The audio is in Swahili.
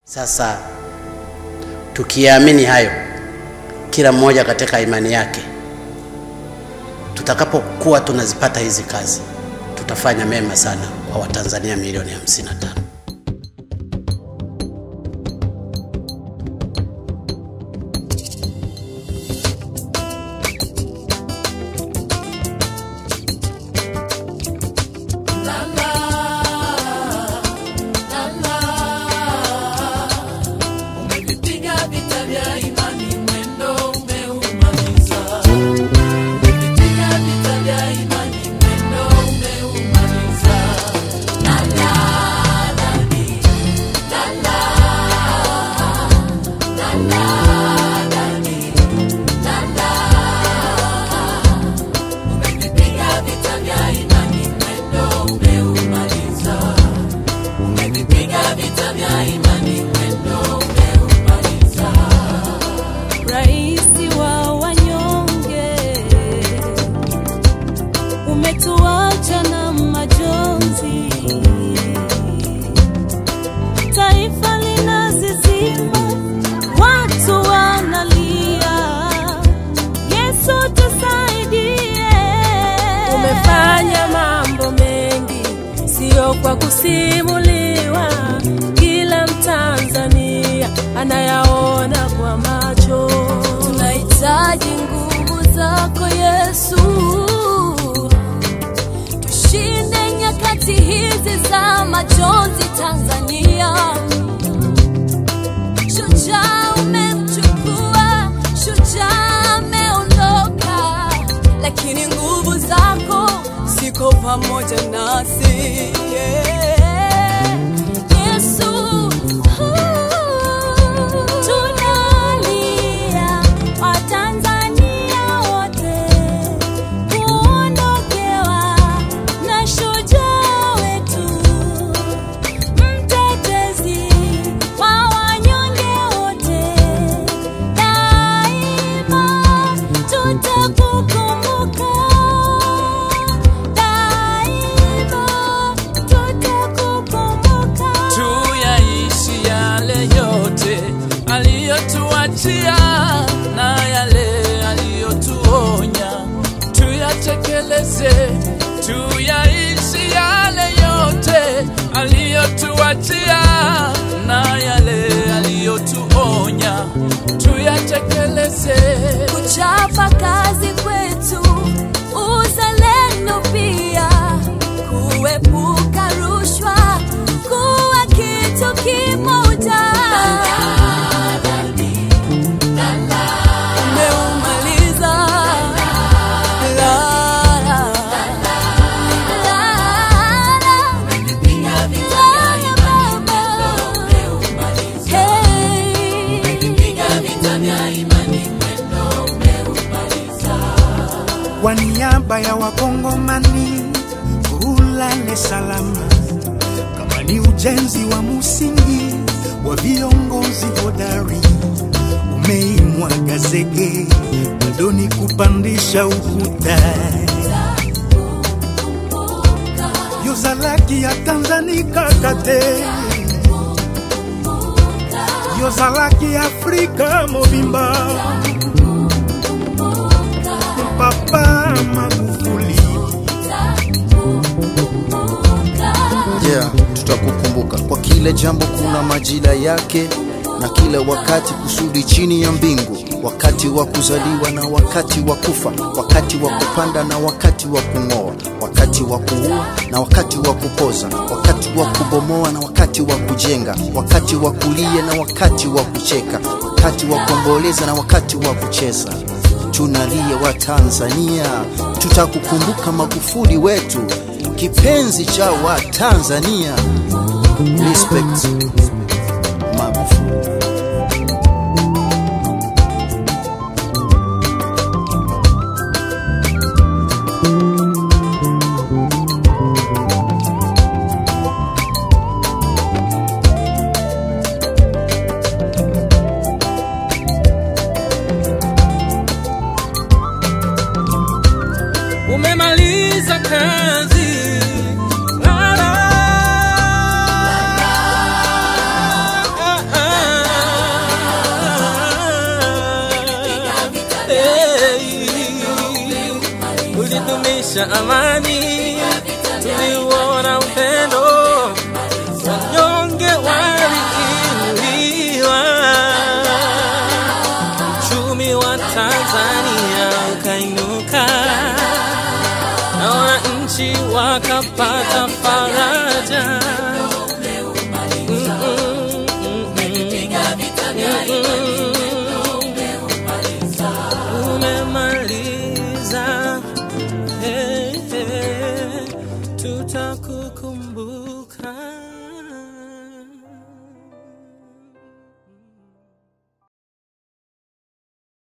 Sasa tukiamini hayo, kila mmoja katika imani yake, tutakapokuwa tunazipata hizi kazi, tutafanya mema sana kwa Watanzania milioni 55. Kwa kusimuliwa, kila Mtanzania anayaona kwa macho. Tunahitaji nguvu zako Yesu, tushinde nyakati hizi za majonzi Tanzania. Shujaa umemchukua, shujaa ameondoka, lakini nguvu zako ziko pamoja nasi. Yesu, tunalia Watanzania wote kuondokewa na shujaa wetu, mtetezi wa wanyonge wote. Daima tutakukumbuka, aliyotuachia na yale aliyotuonya, tuyatekeleze, tuyaishi yale yote aliyotuachia na yale aliyotuonya, tuyatekeleze. Kuchapa kazi kwetu, uzalendo pia, kuepuka rushwa, kuwa kitu kimoja. Kwa niaba ya Wakongomani, ulale salama. Kama ni ujenzi wa msingi wa viongozi hodari, umeimwaga zege, bado ni kupandisha ukuta. Yozalaki ya Tanzania kakate, yozalaki Afrika mobimba. Papa Magufuli, tutakukumbuka kwa kile jambo, kuna majira yake na kila wakati kusudi chini ya mbingu. Wakati wa kuzaliwa na wakati wa kufa, wakati wa kupanda na wakati wa kung'oa, wakati wa kuua na wakati wa kupoza, wakati wa kubomoa na wakati wa kujenga, wakati wa kulia na wakati wa kucheka, wakati wa kuomboleza na wakati wa kucheza. Tunalia wa Tanzania, tutakukumbuka Magufuli wetu, kipenzi cha wa Tanzania. Respect Magufuli. Umemaliza kazi, la la la la. cha amani, tuliuona upendo, wanyonge waliinuliwa, uchumi wa Tanzania ukainuka, na wananchi wakapata faraja.